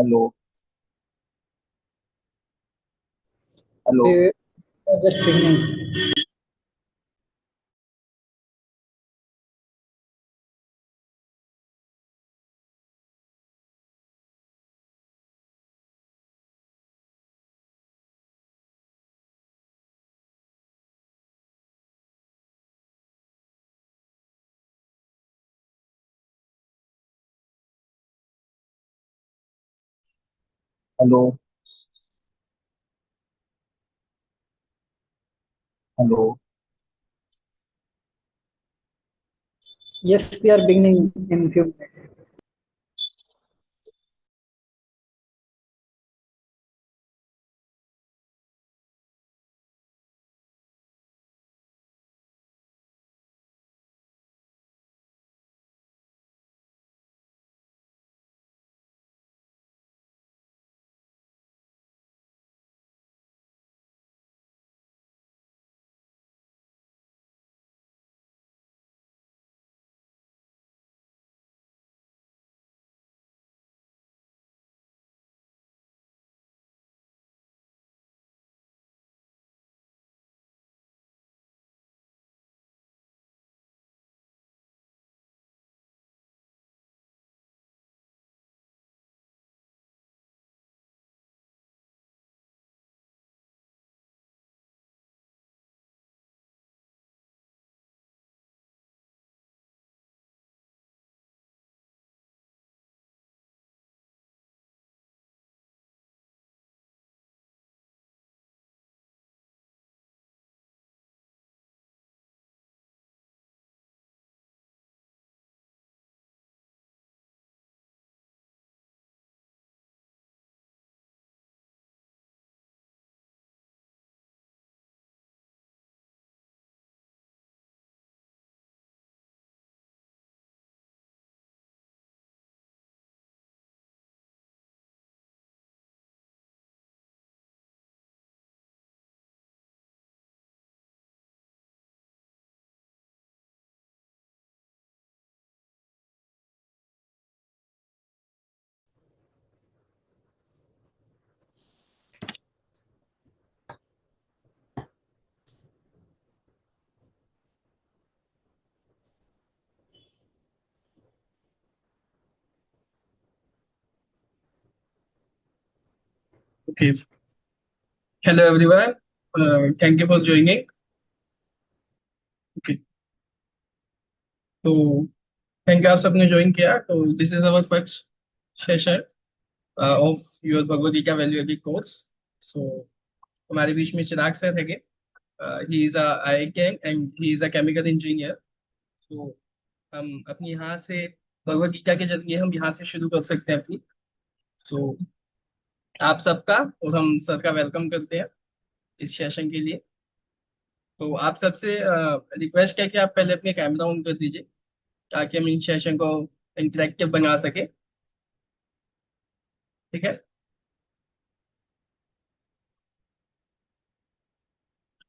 Hello. Hello. We are just beginning. Hello. Hello. Yes, we are beginning in few minutes. Okay. Hello everyone. Thank you for joining. Okay. तो thank you आप सबने join किया। तो this is our first session of your Bhagavad Gita value added course. So हमारे बीच में Chirag sir है। He is I can and he is a chemical engineer. तो हम अपनी यहाँ से भगवद गीता के जरिए हम यहाँ से शुरू कर सकते हैं अपनी। सो आप सबका और हम सर का वेलकम करते हैं इस सेशन के लिए। तो आप सबसे रिक्वेस्ट है कि आप पहले अपने कैमरा ऑन कर दीजिए ताकि हम इन सेशन को इंटरेक्टिव बना सके। ठीक है।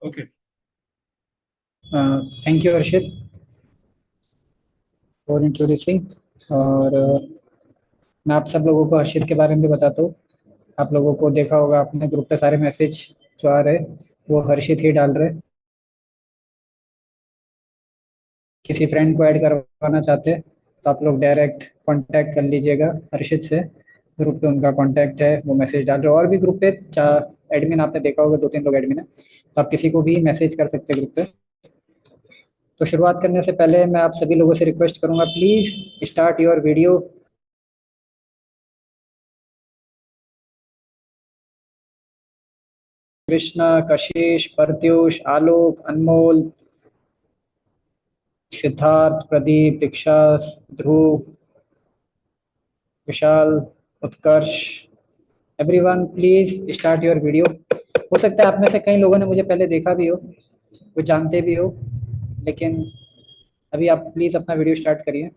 Okay. Thank you, Arshit, for introducing. और मैं आप सब लोगों को हर्षित के बारे में भी बताता हूँ। आप लोगों को देखा होगा आपने ग्रुप पे सारे मैसेज जो आ रहे हैं वो हर्षित ही डाल रहे हैं। किसी फ्रेंड को ऐड करवाना चाहते हैं तो आप लोग डायरेक्ट कांटेक्ट कर लीजिएगा हर्षित से। ग्रुप पे उनका कांटेक्ट है, वो मैसेज डाल रहे हैं। और भी ग्रुप पे चार एडमिन आपने देखा होगा, दो तीन लोग एडमिन है, तो आप किसी को भी मैसेज कर सकते हैं ग्रुप पे। तो शुरुआत करने से पहले मैं आप सभी लोगों से रिक्वेस्ट करूंगा, please start your video. Krishna, Kashish, Pratyush, Alok, Anmol, Siddharth, Pradeep, Diksha, Dhruv, Vishal, Utkarsh, everyone please start your video. हो सकता है आप में से कई लोगों ने मुझे पहले देखा भी हो, वो जानते भी हो, लेकिन अभी आप प्लीज अपना वीडियो स्टार्ट करिए।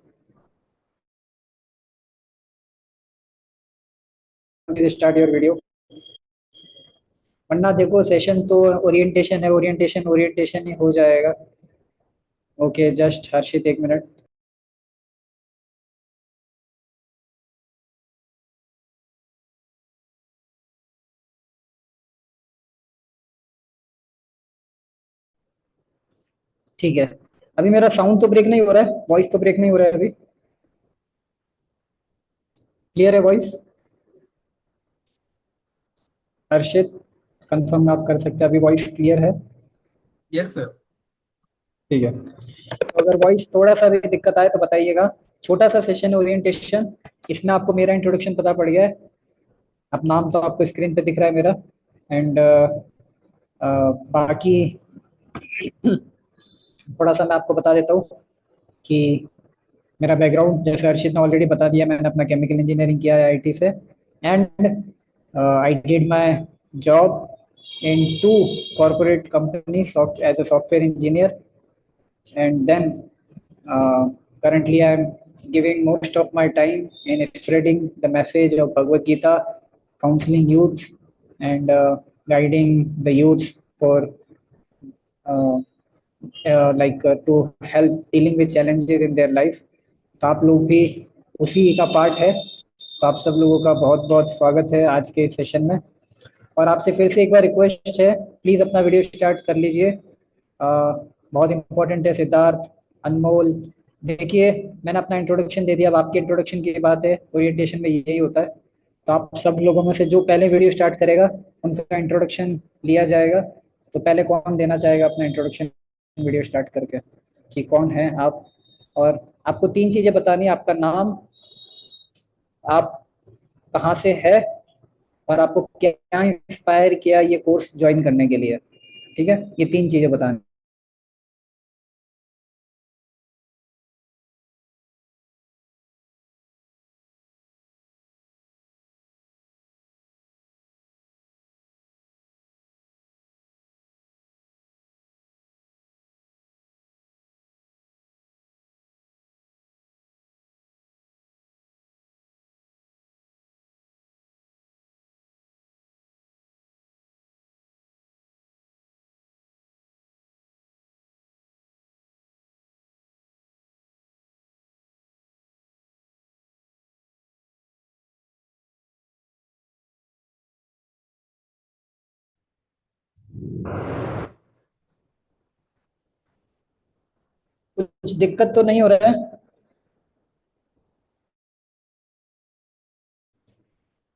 प्लीज स्टार्ट योर वीडियो, वरना देखो सेशन तो ओरिएंटेशन है, ओरिएंटेशन ओरिएंटेशन ही हो जाएगा। ओके, जस्ट हर्षित एक मिनट। ठीक है। अभी मेरा साउंड तो ब्रेक नहीं हो रहा है, वॉइस तो ब्रेक नहीं हो रहा है अभी? क्लियर है वॉइस? हर्षित, कंफर्म आप कर सकते हैं अभी वॉइस क्लियर है? Yes sir. ठीक है। तो अगर वॉइस थोड़ा सा भी दिक्कत आए तो बताइएगा। छोटा सा सेशन है ओरिएंटेशन, इसमें आपको मेरा इंट्रोडक्शन पता पड़ गया है। अब नाम तो आपको स्क्रीन पे दिख रहा है मेरा। एंड बाकी थोड़ा सा मैं आपको बता देता हूँ कि मेरा बैकग्राउंड, जैसे हर्षित ने ऑलरेडी बता दिया, मैंने अपना केमिकल इंजीनियरिंग किया है आईआईटी से। And I did my job in two corporate companies as a software engineer. And then currently I am giving most of my time in spreading the message of Bhagavad Gita, counseling youth, and guiding the youth for uh, to help dealing with challenges in their life. तो आप लोग भी उसी का part है। तो आप सब लोगों का बहुत बहुत स्वागत है आज के सेशन में। और आपसे फिर से एक बार रिक्वेस्ट है, प्लीज़ अपना वीडियो स्टार्ट कर लीजिए। बहुत इंपॉर्टेंट है सिद्धार्थ, अनमोल। देखिए, मैंने अपना इंट्रोडक्शन दे दिया, अब आपके इंट्रोडक्शन की बात है। ओरिएंटेशन में यही होता है। तो आप सब लोगों में से जो पहले वीडियो स्टार्ट करेगा उनका इंट्रोडक्शन लिया जाएगा। तो पहले कौन देना चाहेगा अपना इंट्रोडक्शन वीडियो स्टार्ट करके, कि कौन है आप? और आपको तीन चीज़ें बतानी है: आपका नाम, आप कहाँ से है, और आपको क्या इंस्पायर किया ये कोर्स ज्वाइन करने के लिए। ठीक है, ये तीन चीजें बतानी। कुछ दिक्कत तो नहीं हो रहा है?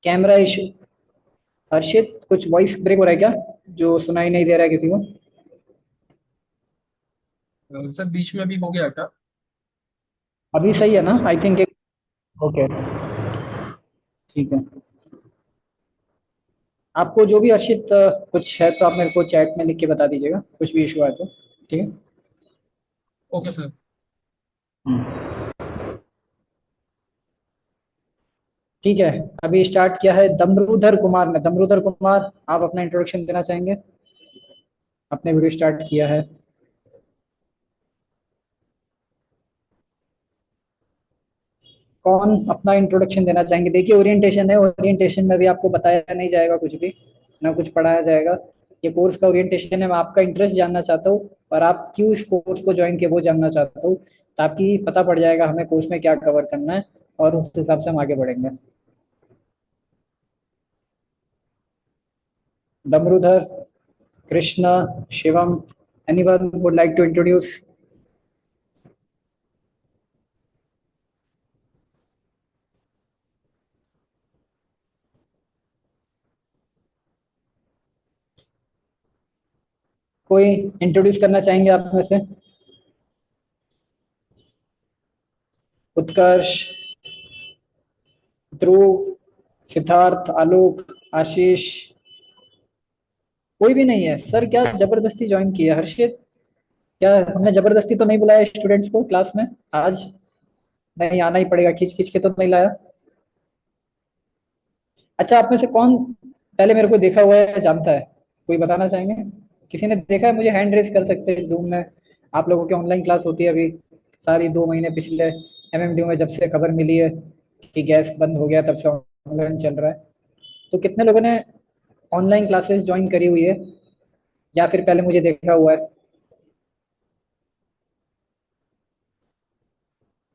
Camera issue? हर्षित, कुछ वॉइस ब्रेक हो रहा है क्या, जो सुनाई नहीं दे रहा है किसी को? सर बीच में भी हो गया था। अभी सही है ना? I think. ओके, ठीक है। आपको जो भी हर्षित कुछ है तो आप मेरे को चैट में लिख के बता दीजिएगा, कुछ भी इशू आए तो। ठीक है। Okay sir. ठीक है, अभी स्टार्ट किया है दमरूधर कुमार ने। दमरूधर कुमार, आप अपना इंट्रोडक्शन देना चाहेंगे? आपने वीडियो स्टार्ट किया है। कौन अपना इंट्रोडक्शन देना चाहेंगे? देखिए, ओरिएंटेशन है, ओरिएंटेशन में भी आपको बताया नहीं जाएगा कुछ भी, ना कुछ पढ़ाया जाएगा। ये कोर्स का ओरिएंटेशन है, मैं आपका इंटरेस्ट जानना चाहता हूँ और आप क्यों इस कोर्स को ज्वाइन किए वो जानना चाहता हूँ, ताकि पता पड़ जाएगा हमें कोर्स में क्या कवर करना है और उस हिसाब से हम आगे बढ़ेंगे। Damrudhar, Krishna, Shivam, anyone would like to introduce? कोई इंट्रोड्यूस करना चाहेंगे आप में से? उत्कर्ष, ध्रुव, सिद्धार्थ, आलोक, आशीष? कोई भी नहीं है सर? क्या जबरदस्ती ज्वाइन किया हर्षित? क्या हमने जबरदस्ती तो नहीं बुलाया स्टूडेंट्स को क्लास में आज? नहीं, आना ही पड़ेगा, खींच खींच के तो नहीं लाया? अच्छा, आप में से कौन पहले मेरे को देखा हुआ है, जानता है? कोई बताना चाहेंगे? किसी ने देखा है मुझे? हैंड रेस कर सकते हैं जूम में। आप लोगों की ऑनलाइन क्लास होती है अभी सारी, 2 महीने पिछले एमएमडीयू में जब से खबर मिली है कि गैस बंद हो गया, तब से ऑनलाइन चल रहा है। तो कितने लोगों ने ऑनलाइन क्लासेस ज्वाइन करी हुई है, या फिर पहले मुझे देखा हुआ है?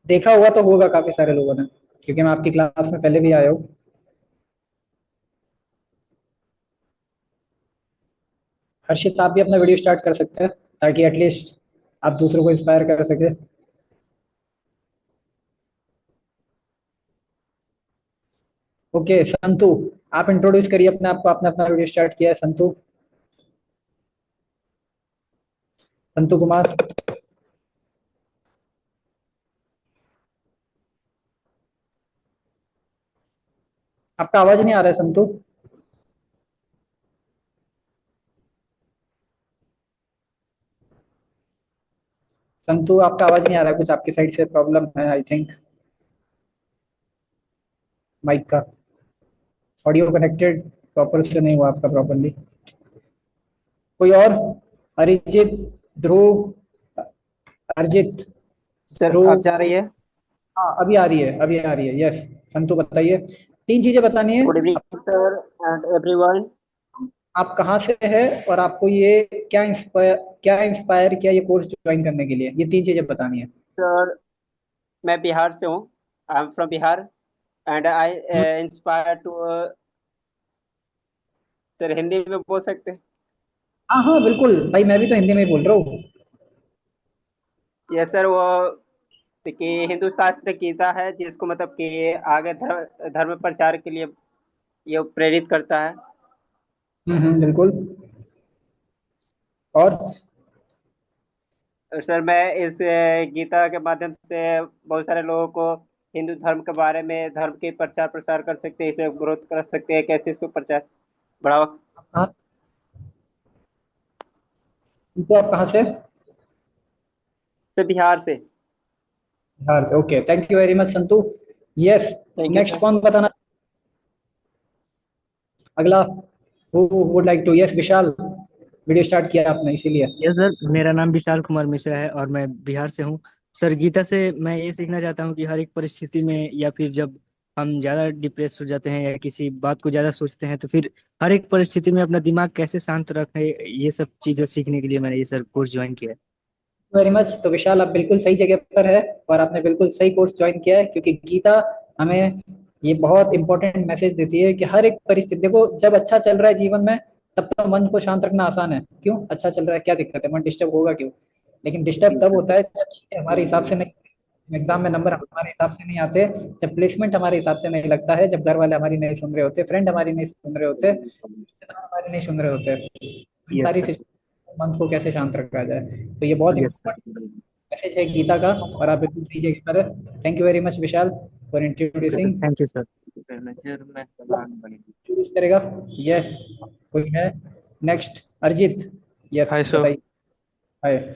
देखा हुआ तो होगा काफी सारे लोगों ने, क्योंकि मैं आपकी क्लास में पहले भी आया हूँ। हर्षित, आप भी अपना वीडियो स्टार्ट कर सकते हैं, ताकि एटलीस्ट आप दूसरों को इंस्पायर कर सके। ओके संतु, आप इंट्रोड्यूस करिए अपने आप को, आपने अपना वीडियो स्टार्ट किया है संतु, संतु कुमार। आपका आवाज नहीं आ रहा है संतु। संतु आपका आवाज नहीं आ रहा है, कुछ आपकी साइड से प्रॉब्लम है आई थिंक, माइक का ऑडियो कनेक्टेड प्रॉपर से नहीं हुआ आपका प्रॉपरली। कोई और? अरिजीत, ध्रुव, अर्जित, सर ध्रुव। अब जा रही है। हाँ अभी आ रही है, अभी आ रही है, यस। संतु बताइए, 3 चीजें बतानी है। Good evening sir and everyone. आप कहाँ से है और आपको ये क्या इंस्पायर किया ये कोर्स ज्वाइन करने के लिए, ये 3 चीजें बतानी है। सर मैं बिहार से हूँ। I am from Bihar and I hmm, inspire to. Sir Hindi में बोल सकते हैं? हाँ हाँ बिल्कुल भाई, मैं भी तो हिंदी में ही बोल रहा हूँ। यस सर, वो कि हिंदू शास्त्र गीता है जिसको मतलब कि आगे धर्म धर्म प्रचार के लिए ये प्रेरित करता है। बिल्कुल। और और सर मैं इस गीता के माध्यम से बहुत सारे लोगों को हिंदू धर्म के बारे में, धर्म के प्रचार प्रसार कर सकते हैं, इसे ग्रोथ कर सकते हैं, कैसे इसको प्रचार बढ़ावा। आप तो आप कहाँ से? सर बिहार से। बिहार से, okay, thank you very much Santu. Yes, thank you next sir. कौन बताना? अगला, who would like to? Yes Vishal, video start किया आपने इसीलिए। यस सर, मेरा नाम विशाल कुमार मिश्रा है और मैं बिहार से हूँ। सर गीता से मैं ये सीखना चाहता हूँ कि हर एक परिस्थिति में या फिर जब हम ज़्यादा डिप्रेस हो जाते हैं या किसी बात को ज़्यादा सोचते हैं तो फिर हर एक परिस्थिति में अपना दिमाग कैसे शांत रखें, ये सब चीज़ें सीखने के लिए मैंने ये सर कोर्स ज्वाइन किया है। Very much. तो विशाल आप बिल्कुल सही जगह पर है और आपने बिल्कुल सही कोर्स ज्वाइन किया है, क्योंकि गीता हमें ये बहुत इंपॉर्टेंट मैसेज देती है कि हर एक परिस्थिति, देखो जब अच्छा चल रहा है जीवन में तब तो मन को शांत रखना आसान है, क्यों? अच्छा चल रहा है, क्या दिक्कत है, मन डिस्टर्ब होगा क्यों? लेकिन डिस्टर्ब जी तब सर। होता है जब चीजें हमारे हिसाब से नहीं, एग्जाम में नंबर हमारे हिसाब से नहीं आते, जब प्लेसमेंट हमारे हिसाब से नहीं लगता है, जब घर वाले हमारी नहीं सुन रहे होते, फ्रेंड हमारी नहीं सुन रहे होते, रिश्तेदार हमारी नहीं सुन रहे होते, इन यस सारी सर। सिचुएशन मन को कैसे शांत रखा जाए, तो ये बहुत यस सर। इंपॉर्टेंट मैसेज है गीता का, और आप बिल्कुल सही जगह पर है। Thank you very much Vishal for introducing. Thank you sir. Introduce करेगा? यस, कोई है? Next Arijit, yes Hi, sir. बताइए। हाय।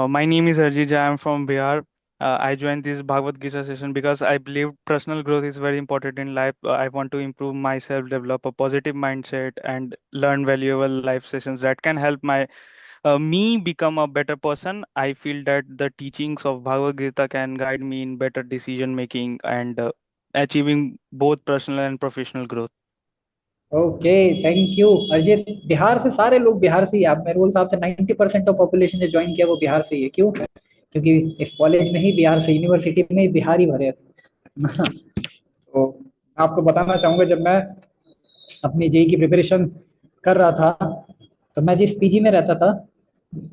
My name is Arjit. I am from Bihar. I joined this Bhagavad Gita session because I believe personal growth is very important in life. I want to improve myself, develop a positive mindset, and learn valuable life sessions that can help me become a better person. I feel that the teachings of Bhagavad Gita can guide me in better decision making and achieving both personal and professional growth. Okay, thank you Arijit. Bihar से सारे लोग बिहार से ही, आप मेरे हिसाब से 90% of population जो join किया वो बिहार से ही है, क्यों? क्योंकि इस कॉलेज में ही बिहार से, यूनिवर्सिटी में ही बिहारी भरे हैं। तो आपको बताना चाहूंगा, जब मैं अपनी जेई की प्रिपरेशन कर रहा था तो मैं जिस पीजी में रहता था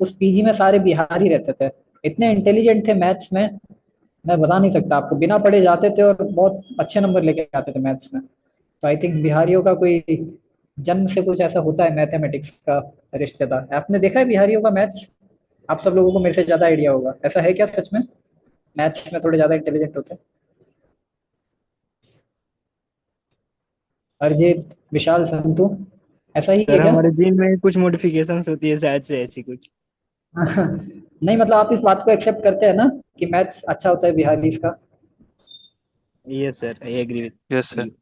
उस पीजी में सारे बिहारी रहते थे, इतने इंटेलिजेंट थे मैथ्स में, मैं बता नहीं सकता आपको, बिना पढ़े जाते थे और बहुत अच्छे नंबर लेके आते थे मैथ्स में। तो आई थिंक बिहारियों का कोई जन्म से कुछ ऐसा होता है मैथमेटिक्स का रिश्तेदार। आपने देखा है बिहारियों का मैथ्स? आप सब लोगों को मेरे से ज्यादा आइडिया होगा, ऐसा है क्या सच में? मैथ्स में थोड़े ज्यादा इंटेलिजेंट होते हैं? अरिजीत, विशाल, संतु, ऐसा ही है सर क्या? हमारे जीन में कुछ मॉडिफिकेशंस होती है शायद से ऐसी कुछ। नहीं मतलब आप इस बात को एक्सेप्ट करते हैं ना कि मैथ्स अच्छा होता है बिहारी का? Yes sir, I agree Yes, sir. With.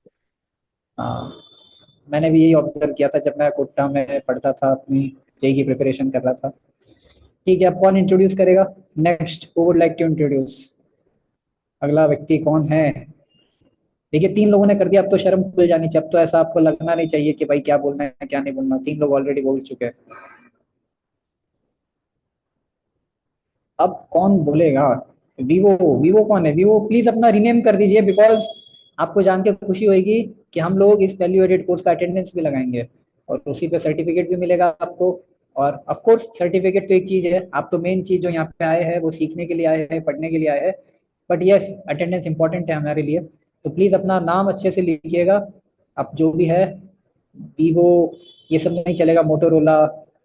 हाँ, मैंने भी यही ऑब्जर्व किया था जब मैं कोटा में पढ़ता था, अपनी जेई की प्रिपरेशन कर रहा था। ठीक है, अब कौन इंट्रोड्यूस करेगा? Next, who would like to introduce? अगला व्यक्ति कौन है? देखिए 3 लोगों ने कर दिया, अब तो शर्म खुल जानी चाहिए, अब तो ऐसा आपको लगना नहीं चाहिए कि भाई क्या बोलना है क्या नहीं बोलना, 3 लोग ऑलरेडी बोल चुके हैं। अब कौन बोलेगा? वीवो, वीवो कौन है? वीवो प्लीज अपना रीनेम कर दीजिए, बिकॉज आपको जान के खुशी होगी कि हम लोग इस वैल्यू एडेड कोर्स का अटेंडेंस भी लगाएंगे और उसी पे सर्टिफिकेट भी मिलेगा आपको, और ऑफ कोर्स सर्टिफिकेट तो एक चीज़ है, आप तो मेन चीज़ जो यहाँ पे आए हैं वो सीखने के लिए आए हैं, पढ़ने के लिए आए हैं, बट यस अटेंडेंस इंपॉर्टेंट है हमारे लिए। तो प्लीज़ अपना नाम अच्छे से लिखिएगा। आप जो भी है, वीवो ये सब नहीं चलेगा, मोटोरोला,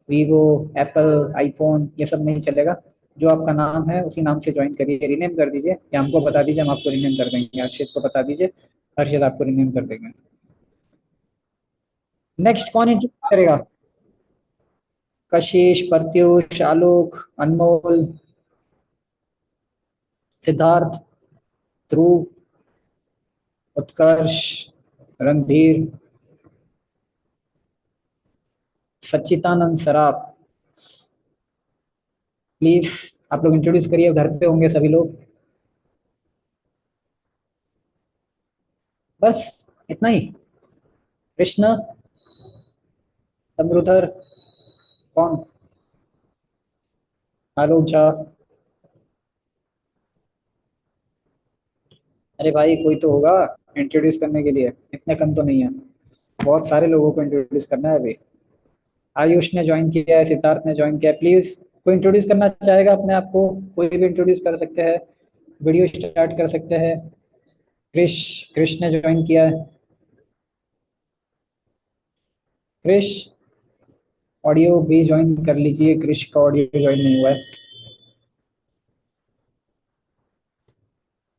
वीवो, एप्पल, आईफोन ये सब नहीं चलेगा। जो आपका नाम है उसी नाम से ज्वाइन करिए, रिनेम कर दीजिए या हमको बता दीजिए, हम आपको रिनेम कर देंगे। हर्षित को बता दीजिए, हर्षित आपको रिनेम कर देंगे। नेक्स्ट कौन इंट्रोड्यूस करेगा? कशिश, प्रत्युष, आलोक, अनमोल, सिद्धार्थ, ध्रुव, उत्कर्ष, रणधीर, सच्चिदानंद सराफ। प्लीज आप लोग इंट्रोड्यूस करिए, घर पे होंगे सभी लोग। बस इतना ही? कृष्ण, तमरुधर, कौन? आलोक झा। अरे भाई कोई तो होगा इंट्रोड्यूस करने के लिए, इतने कम तो नहीं है, बहुत सारे लोगों को इंट्रोड्यूस करना है अभी। आयुष ने ज्वाइन किया है, सिद्धार्थ ने ज्वाइन किया है, प्लीज कोई इंट्रोड्यूस करना चाहेगा अपने आप को? कोई भी इंट्रोड्यूस कर सकते हैं, वीडियो स्टार्ट कर सकते हैं। कृष ने ज्वाइन किया है। कृष ऑडियो भी ज्वाइन कर लीजिए, कृष का ऑडियो ज्वाइन नहीं हुआ है।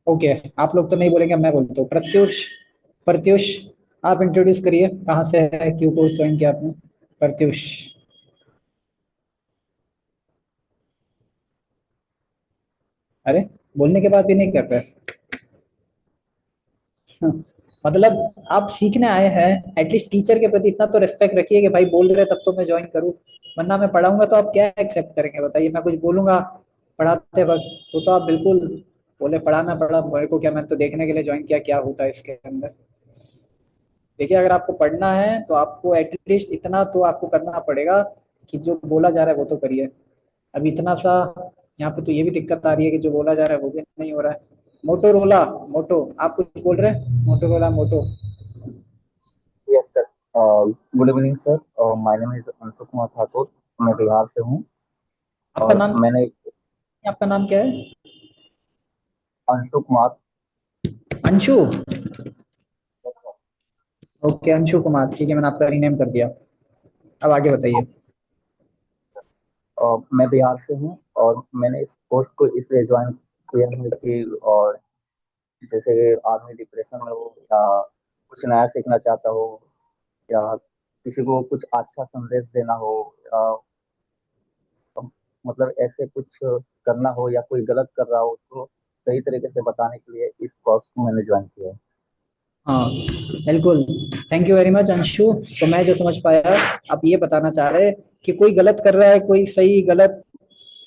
ओके आप लोग तो नहीं बोलेंगे, मैं बोलता हूँ। प्रत्युष, प्रत्युष आप इंट्रोड्यूस करिए, कहाँ से है, क्यों कोर्स ज्वाइन किया आपने? प्रत्युष। अरे बोलने के बाद भी नहीं कर रहे। मतलब आप सीखने आए हैं, एटलीस्ट टीचर के प्रति इतना तो रिस्पेक्ट रखिए कि भाई बोल रहे तब तो मैं ज्वाइन करूँ, वरना मैं पढ़ाऊंगा तो आप क्या एक्सेप्ट करेंगे बताइए? मैं कुछ बोलूंगा पढ़ाते वक्त तो आप बिल्कुल बोले पढ़ाना पड़ा मेरे को क्या, मैं तो देखने के लिए ज्वाइन किया क्या होता है इसके अंदर। देखिए अगर आपको पढ़ना है तो आपको एटलीस्ट इतना तो आपको करना पड़ेगा कि जो बोला जा रहा है वो तो करिए। अभी इतना सा यहाँ पे तो ये भी दिक्कत आ रही है कि जो बोला जा रहा है वो भी नहीं हो रहा है। मोटोरोला, मोटो आप कुछ बोल रहे हैं? Motorola, Moto. Yes sir. Good evening sir, my name is Anshu Kumar Thakur, मैं बिहार से हूँ। आपका और नाम, मैंने आपका नाम क्या है? अंशु कुमार। अंशु। ओके अंशु कुमार, ठीक है मैंने आपका रीनेम कर दिया। अब आगे बताइए। मैं बिहार से हूँ और मैंने इस कोर्स को इसलिए ज्वाइन किया है कि और जैसे आदमी डिप्रेशन में हो या कुछ नया सीखना चाहता हो या किसी को कुछ अच्छा संदेश देना हो या मतलब ऐसे कुछ करना हो या कोई गलत कर रहा हो तो सही तरीके से बताने के लिए इस कोर्स को मैंने ज्वाइन किया है। हाँ बिल्कुल, thank you very much Anshu. तो मैं जो समझ पाया, आप ये बताना चाह रहे हैं कि कोई गलत कर रहा है, कोई सही गलत,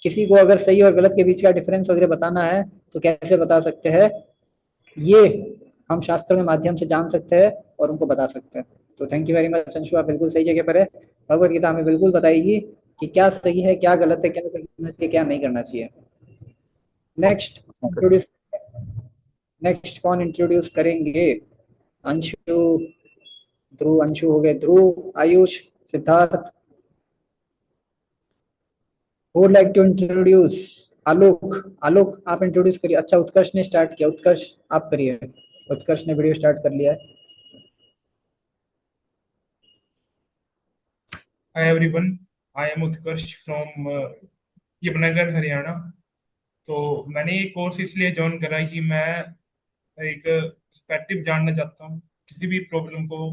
किसी को अगर सही और गलत के बीच का डिफरेंस वगैरह बताना है तो कैसे बता सकते हैं, ये हम शास्त्र के माध्यम से जान सकते हैं और उनको बता सकते हैं। तो thank you very much Anshu, आप बिल्कुल सही जगह पर है। भगवत गीता हमें बिल्कुल बताएगी कि क्या सही है, क्या गलत है, क्या करना चाहिए, क्या नहीं करना चाहिए। नेक्स्ट इंट्रोड्यूस, नेक्स्ट कौन इंट्रोड्यूस करेंगे? अंशु, ध्रुव, अंशु हो गए, Dhruv, Ayush, Siddharth. Would like to introduce Alok, Alok आप इंट्रोड्यूस करिए। अच्छा उत्कर्ष ने स्टार्ट किया, उत्कर्ष आप करिए, उत्कर्ष ने वीडियो स्टार्ट कर लिया है। Hi everyone, I am Utkarsh from Yamunanagar Haryana. तो मैंने ये कोर्स इसलिए ज्वाइन करा कि मैं एक पर्सपेक्टिव जानना चाहता हूँ किसी भी प्रॉब्लम को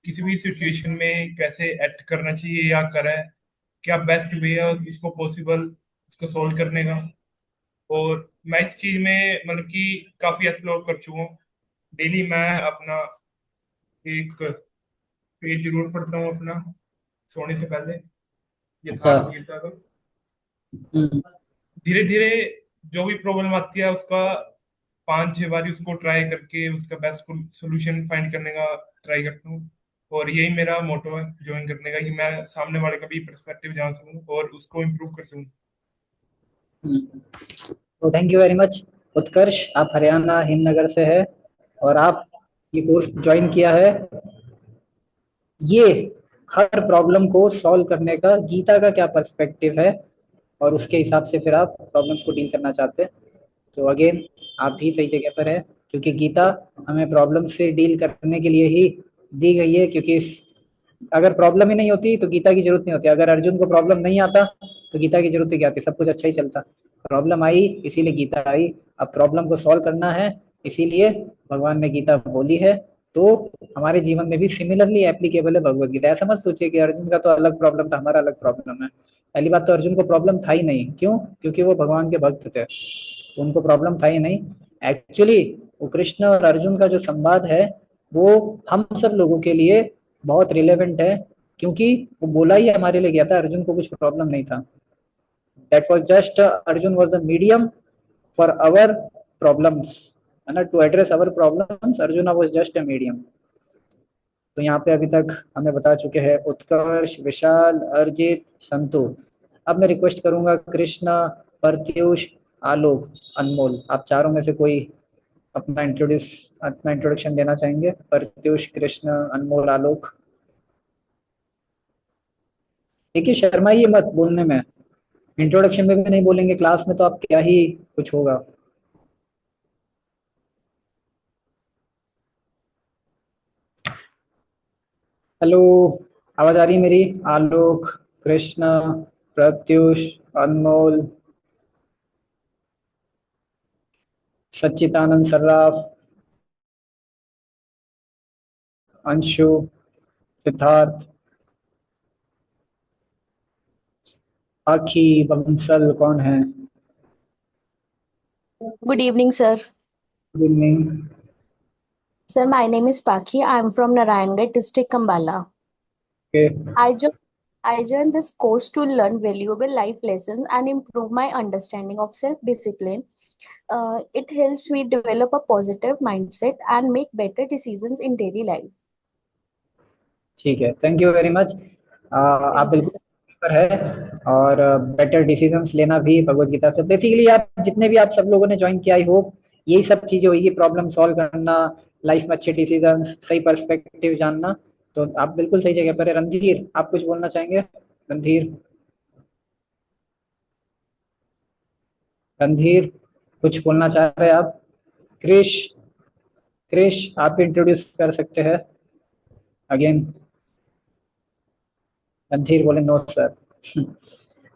किसी भी सिचुएशन में कैसे एक्ट करना चाहिए या करें, क्या बेस्ट वे है इसको पॉसिबल इसको सॉल्व करने का। और मैं इस चीज में मतलब कि काफी एक्सप्लोर कर चुका हूँ। डेली मैं अपना एक पेज जरूर पढ़ता हूँ अपना सोने से पहले, अच्छा। यथार्थ गीता का। हम्म, धीरे धीरे जो भी प्रॉब्लम आती है उसका 5-6 बार उसको ट्राई करके उसका बेस्ट सोल्यूशन फाइंड करने का ट्राई करता हूँ। और यही मेरा मोटो है ज्वाइन करने का कि मैं सामने वाले का भी पर्सपेक्टिव जान सकूँ और उसको इम्प्रूव कर सकूँ। हम्म। तो थैंक यू वेरी मच उत्कर्ष, आप हरियाणा हिमनगर से है और आप ये कोर्स ज्वाइन किया है। ये हर प्रॉब्लम को सॉल्व करने का गीता का क्या पर्सपेक्टिव है, और उसके हिसाब से फिर आप प्रॉब्लम्स को डील करना चाहते हैं। तो अगेन आप भी सही जगह पर है, क्योंकि गीता हमें प्रॉब्लम से डील करने के लिए ही दी गई है। क्योंकि अगर प्रॉब्लम ही नहीं होती तो गीता की जरूरत नहीं होती। अगर अर्जुन को प्रॉब्लम नहीं आता तो गीता की जरूरत ही क्या थी, सब कुछ अच्छा ही चलता। प्रॉब्लम आई इसीलिए गीता आई। अब प्रॉब्लम को सॉल्व करना है, इसीलिए भगवान ने गीता बोली है। तो हमारे जीवन में भी सिमिलरली एप्लीकेबल है भगवत गीता। ऐसा मत सोचिए कि अर्जुन का तो अलग प्रॉब्लम था, हमारा अलग प्रॉब्लम है। पहली बात तो अर्जुन को प्रॉब्लम था ही नहीं। क्यों? क्योंकि वो भगवान के भक्त थे, तो उनको प्रॉब्लम था ही नहीं। एक्चुअली वो कृष्ण और अर्जुन का जो संवाद है वो हम सब लोगों के लिए बहुत रिलेवेंट है, क्योंकि वो बोला ही हमारे लिए गया था। अर्जुन को कुछ प्रॉब्लम नहीं था। That was just, Arjun was a medium for our problems, है ना, to address our problems. Arjun was just a medium. तो यहाँ पे अभी तक हमें बता चुके हैं उत्कर्ष, विशाल, अर्जित, संतु। अब मैं रिक्वेस्ट करूंगा कृष्ण, प्रत्युष, आलोक, अनमोल, आप चारों में से कोई अपना इंट्रोडक्शन देना चाहेंगे? प्रत्युष, कृष्ण, अनमोल, आलोक। देखिए शर्माइए मत बोलने में। इंट्रोडक्शन में भी नहीं बोलेंगे क्लास में तो आप क्या ही कुछ होगा। हेलो, आवाज आ रही है मेरी? आलोक, कृष्ण, प्रत्युष, अनमोल, सच्चिदानंद सर्राफ, अंशु, सिद्धार्थ, आखी, बंसल, कौन है? Good evening, sir. Good evening. Sir, my name is Paki. I am from Narayangarh district, Kambala. Okay, I joined, I joined this course to learn valuable life lessons and improve my understanding of self-discipline. It helps me develop a positive mindset and make better decisions in daily life. ठीक है, thank you very much. आप Thank you, बिल्कुल sir. पर है, और better decisions लेना भी भगवत गीता से। बेसिकली आप जितने भी आप सब लोगों ने ज्वाइन किया, आई होप यही सब चीजें होगी, प्रॉब्लम सॉल्व करना, लाइफ में अच्छे डिसीजंस, सही पर्सपेक्टिव जानना। तो आप बिल्कुल सही जगह पर है। रणधीर, आप कुछ बोलना चाहेंगे? रणधीर, रणधीर कुछ बोलना चाह रहे हैं आप? क्रिश, क्रिश आप इंट्रोड्यूस कर सकते हैं अगेन। रणधीर बोले नो सर।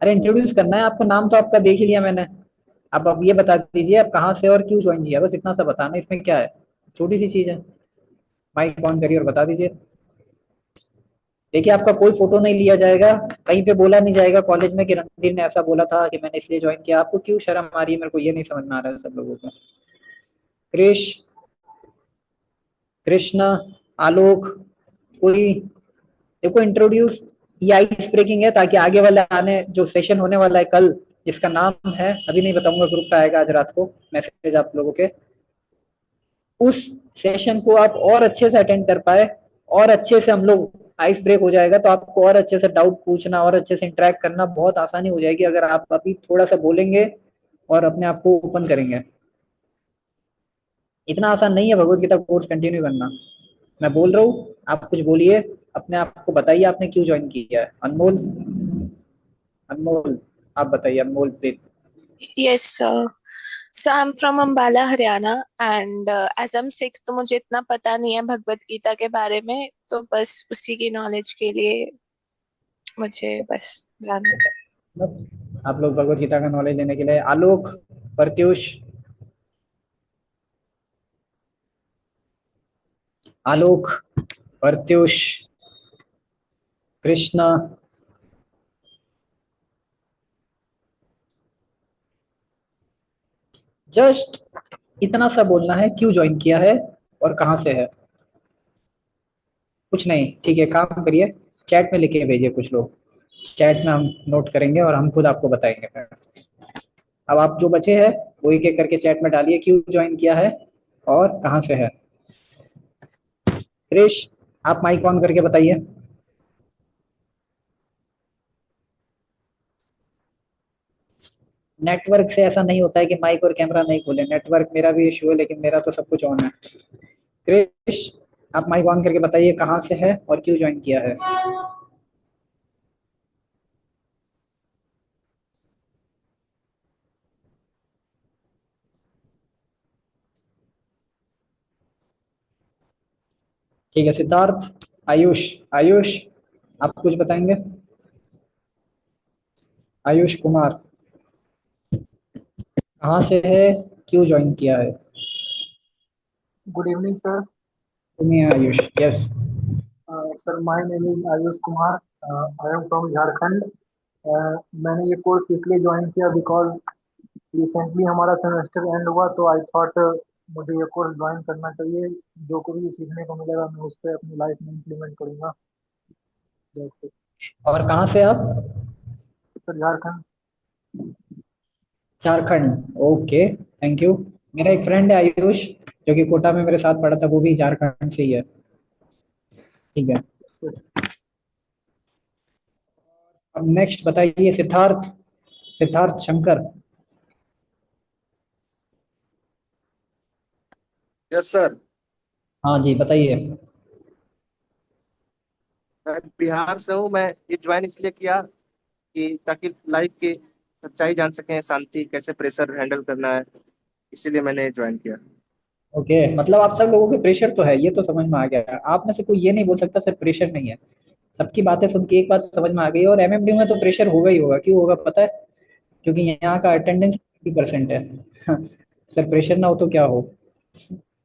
अरे इंट्रोड्यूस करना है आपको, नाम तो आपका देख ही लिया मैंने। आप अब ये बता दीजिए आप कहाँ से और क्यों ज्वाइन किया, बस इतना सा बताना, इसमें क्या है, छोटी सी चीज है। माइक ऑन करिए और बता दीजिए। देखिए आपका कोई फोटो नहीं लिया जाएगा, कहीं पे बोला नहीं जाएगा कॉलेज में कि रणधीर ने ऐसा बोला था कि मैंने इसलिए ज्वाइन किया। आपको क्यों शर्म आ रही है, मेरे को ये नहीं समझ में आ रहा है सब लोगों को। क्रिश, कृष्णा, आलोक, कोई? देखो इंट्रोड्यूस, ये आइस ब्रेकिंग है ताकि आगे वाले आने जो सेशन होने वाला है कल, जिसका नाम है अभी नहीं बताऊंगा, ग्रुप पे आएगा आज रात को मैसेज आप लोगों के, उस सेशन को आप और अच्छे से अटेंड कर पाए, और अच्छे से हम लोग आइस ब्रेक हो जाएगा, तो आपको और अच्छे से डाउट पूछना और अच्छे से इंटरेक्ट करना बहुत आसानी हो जाएगी अगर आप अभी थोड़ा सा बोलेंगे और अपने आप को ओपन करेंगे। इतना आसान नहीं है भगवत गीता कोर्स कंटिन्यू करना। मैं बोल रहा हूँ, आप कुछ बोलिए, अपने आप को बताइए आपने क्यों ज्वाइन किया है। अनमोल, अनमोल आप बताइए, अनमोल please. Yes, sir. So I'm from Ambala, Haryana, and as I'm sick, तो मुझे इतना पता नहीं है भगवत गीता के बारे में, तो बस उसी की नॉलेज के लिए मुझे बस जानना। आप लोग भगवत गीता का नॉलेज लेने के लिए। आलोक, प्रत्युष, आलोक, प्रत्युष, कृष्णा, जस्ट इतना सा बोलना है क्यों ज्वाइन किया है और कहां से है, कुछ नहीं। ठीक है, काम करिए, चैट में लिखे भेजिए, कुछ लोग चैट में हम नोट करेंगे और हम खुद आपको बताएंगे फिर। अब आप जो बचे हैं वो एक एक करके चैट में डालिए, क्यों ज्वाइन किया है और कहां से है। क्रिश, आप माइक ऑन करके बताइए। नेटवर्क से ऐसा नहीं होता है कि माइक और कैमरा नहीं खोले, नेटवर्क मेरा भी इशू है, लेकिन मेरा तो सब कुछ ऑन है। क्रिश, आप माइक ऑन करके बताइए कहां से है और क्यों ज्वाइन किया है। ठीक है सिद्धार्थ। आयुष, आयुष आप कुछ बताएंगे? आयुष कुमार कहाँ से है, क्यों ज्वाइन किया है? Good evening, sir. तुम्हें Ayush, yes. Sir, my name is Ayush Kumar. I am from Jharkhand. मैंने ये कोर्स इसलिए ज्वाइन किया बिकॉज रिसेंटली हमारा सेमेस्टर एंड हुआ, तो आई थॉट मुझे ये कोर्स ज्वाइन करना चाहिए। जो कुछ भी सीखने को मिलेगा मैं उस पर अपनी लाइफ में इम्प्लीमेंट करूंगा। और कहाँ से आप? Sir Jharkhand. Jharkhand, okay thank you. मेरा एक फ्रेंड है आयुष जो कि कोटा में मेरे साथ पढ़ा था, वो भी झारखंड से ही है। ठीक है, अब नेक्स्ट बताइए सिद्धार्थ, सिद्धार्थ शंकर। Yes sir. हाँ जी बताइए। मैं बिहार से हूँ। मैं ये ज्वाइन इसलिए किया कि ताकि लाइफ की सच्चाई जान सकें, शांति कैसे प्रेशर हैंडल करना है, इसीलिए मैंने ज्वाइन किया। ओके मतलब आप सब लोगों के प्रेशर तो है, ये तो समझ में आ गया। आप में से कोई ये नहीं बोल सकता सर प्रेशर नहीं है। सबकी बातें सुन के एक बात समझ में आ गई, और एमएमडी में तो प्रेशर होगा ही होगा। क्यों होगा पता है? क्योंकि यहाँ का अटेंडेंस 50% है। सर प्रेशर ना हो तो क्या हो?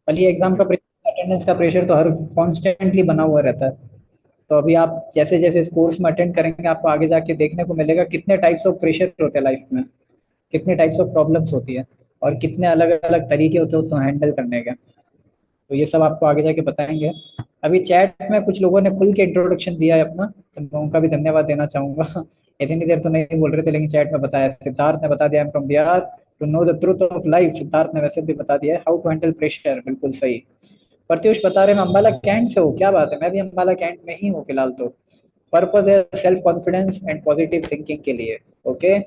भले एग्जाम का प्रेशर, अटेंडेंस का प्रेशर तो हर कॉन्स्टेंटली बना हुआ रहता है। तो अभी आप जैसे जैसे इस कोर्स में अटेंड करेंगे आपको आगे जाके देखने को मिलेगा कितने टाइप्स ऑफ प्रेशर होते हैं लाइफ में, कितने टाइप्स ऑफ प्रॉब्लम्स होती है, और कितने अलग अलग तरीके होते हैं उसको हैंडल करने के। तो ये सब आपको आगे जाके बताएंगे। अभी चैट में कुछ लोगों ने खुल के इंट्रोडक्शन दिया है अपना, तो मैं उनका भी धन्यवाद देना चाहूंगा। इतनी देर तो नहीं बोल रहे थे लेकिन चैट में बताया। सिद्धार्थ ने बता दिया I am from Bihar to know the truth of life. Siddharth ने वैसे भी बता दिया है हाउ टू हैंडल प्रेशर, बिल्कुल सही। प्रत्युष बता रहे मैं अम्बाला कैंट से हूँ, क्या बात है, मैं भी अम्बाला कैंट में ही हूँ फिलहाल तो। पर्पज है self confidence and positive thinking के लिए। Okay,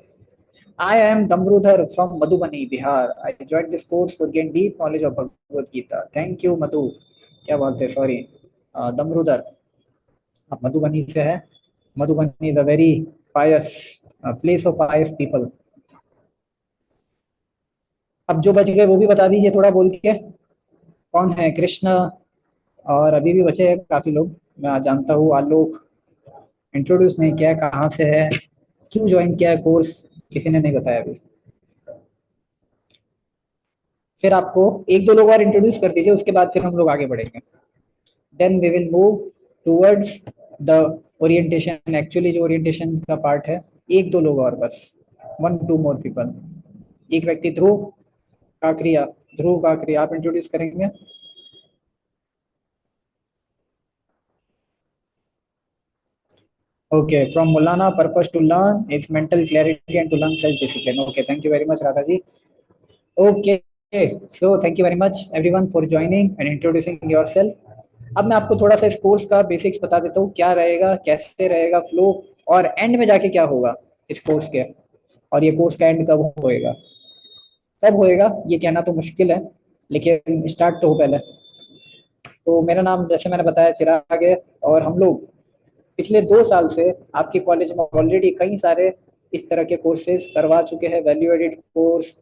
I am Damrudhar from Madhubani, Bihar. I joined this course to gain deep knowledge of Bhagavad Gita. Thank you, Madhu. क्या बात है, सॉरी दमरुदर, आप मधुबनी से है। Madhubani is a very pious place of pious people. अब जो बच गए वो भी बता दीजिए थोड़ा बोल के। कौन है? कृष्ण, और अभी भी बचे हैं काफी लोग। मैं जानता हूँ आलोक, इंट्रोड्यूस नहीं किया है, कहाँ से है, क्यों ज्वाइन किया है कोर्स, किसी ने नहीं बताया अभी। फिर आपको एक दो लोग और इंट्रोड्यूस कर दीजिए, उसके बाद फिर हम लोग आगे बढ़ेंगे। Then we will move towards the orientation. Actually जो ओरिएंटेशन का पार्ट है, एक दो लोग और बस, 1-2 मोर पीपल। एक व्यक्ति ध्रुव काकरिया, ध्रुव काकरिया आप इंट्रोड्यूस करेंगे। Okay, from Mulana, purpose to learn is mental clarity and to learn self-discipline. Okay, thank you very much, Radha ji. Okay, so thank you very much everyone for joining and introducing yourself. अब मैं आपको थोड़ा सा इस course का basics बता देता हूँ, क्या रहेगा, कैसे रहेगा फ्लो, और एंड में जाके क्या होगा इस कोर्स के, और ये कोर्स का एंड कब होएगा। कब होएगा ये कहना तो मुश्किल है, लेकिन स्टार्ट तो हो पहले। तो मेरा नाम जैसे मैंने बताया चिराग है, और हम लोग पिछले 2 साल से आपके कॉलेज में ऑलरेडी कई सारे इस तरह के कोर्सेज करवा चुके हैं। वैल्यू एडेड कोर्स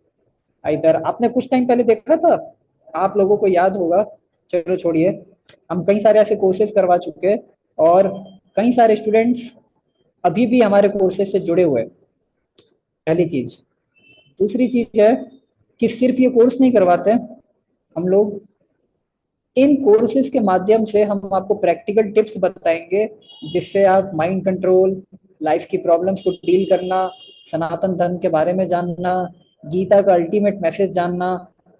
इधर आपने कुछ टाइम पहले देखा था, आप लोगों को याद होगा, चलो छोड़िए, हम कई सारे ऐसे कोर्सेज करवा चुके हैं, और कई सारे स्टूडेंट्स अभी भी हमारे कोर्सेज से जुड़े हुए हैं। पहली चीज। दूसरी चीज है कि सिर्फ ये कोर्स नहीं करवाते हम लोग, इन कोर्सेज के माध्यम से हम आपको प्रैक्टिकल टिप्स बताएंगे जिससे आप माइंड कंट्रोल, लाइफ की प्रॉब्लम्स को डील करना, सनातन धर्म के बारे में जानना, गीता का अल्टीमेट मैसेज जानना।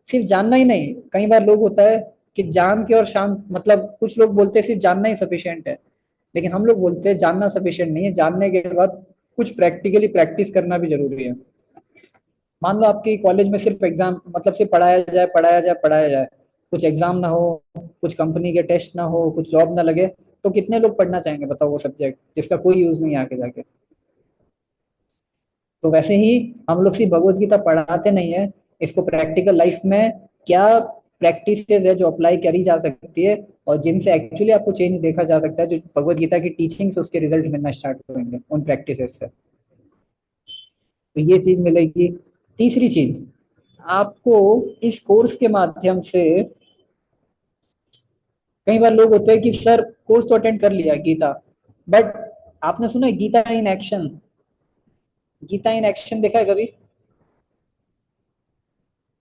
सिर्फ जानना ही नहीं, कई बार लोग होता है कि जान के और शांत, मतलब कुछ लोग बोलते हैं सिर्फ जानना ही सफिशिएंट है, लेकिन हम लोग बोलते हैं जानना सफिशिएंट नहीं है, जानने के बाद कुछ प्रैक्टिकली प्रैक्टिस करना भी जरूरी है। मान लो आपकी कॉलेज में सिर्फ एग्जाम, मतलब सिर्फ पढ़ाया जाए पढ़ाया जाए पढ़ाया जाए, कुछ एग्जाम ना हो, कुछ कंपनी के टेस्ट ना हो, कुछ जॉब ना लगे, तो कितने लोग पढ़ना चाहेंगे बताओ वो सब्जेक्ट जिसका कोई यूज नहीं है आगे जाके। तो वैसे ही हम लोग सिर्फ भगवत गीता पढ़ाते नहीं है, इसको प्रैक्टिकल लाइफ में क्या प्रैक्टिस है जो अप्लाई करी जा सकती है, और जिनसे एक्चुअली आपको चेंज देखा जा सकता है, जो भगवत गीता की टीचिंग्स उसके रिजल्ट मिलना स्टार्ट होंगे उन प्रैक्टिसेस से। तो ये चीज मिलेगी। तीसरी चीज, आपको इस कोर्स के माध्यम से कई बार लोग होते हैं कि सर कोर्स तो अटेंड कर लिया गीता, बट आपने सुना है Gita in action? Gita in action देखा है कभी?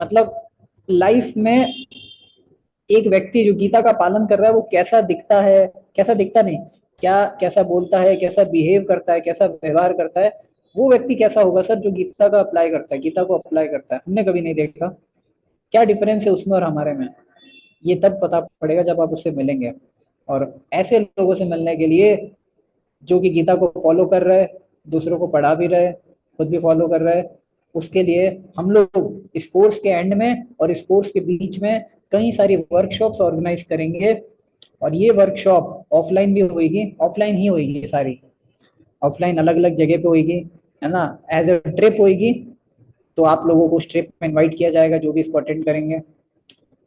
मतलब लाइफ में एक व्यक्ति जो गीता का पालन कर रहा है वो कैसा दिखता है, कैसा दिखता नहीं, क्या कैसा बोलता है, कैसा बिहेव करता है, कैसा व्यवहार करता है, वो व्यक्ति कैसा होगा सर जो गीता का अप्लाई करता है, गीता को अप्लाई करता है? हमने कभी नहीं देखा। क्या डिफरेंस है उसमें और हमारे में? ये तब पता पड़ेगा जब आप उससे मिलेंगे। और ऐसे लोगों से मिलने के लिए जो कि गीता को फॉलो कर रहे, दूसरों को पढ़ा भी रहे, खुद भी फॉलो कर रहे, उसके लिए हम लोग इस कोर्स के एंड में और इस कोर्स के बीच में कई सारी वर्कशॉप्स ऑर्गेनाइज करेंगे। और ये वर्कशॉप ऑफलाइन भी होगी, ऑफलाइन ही होगी सारी, ऑफलाइन अलग अलग जगह पे होगी, है ना, एज अ ट्रिप होगी। तो आप लोगों को उस ट्रिप में इनवाइट किया जाएगा जो भी इसको अटेंड करेंगे।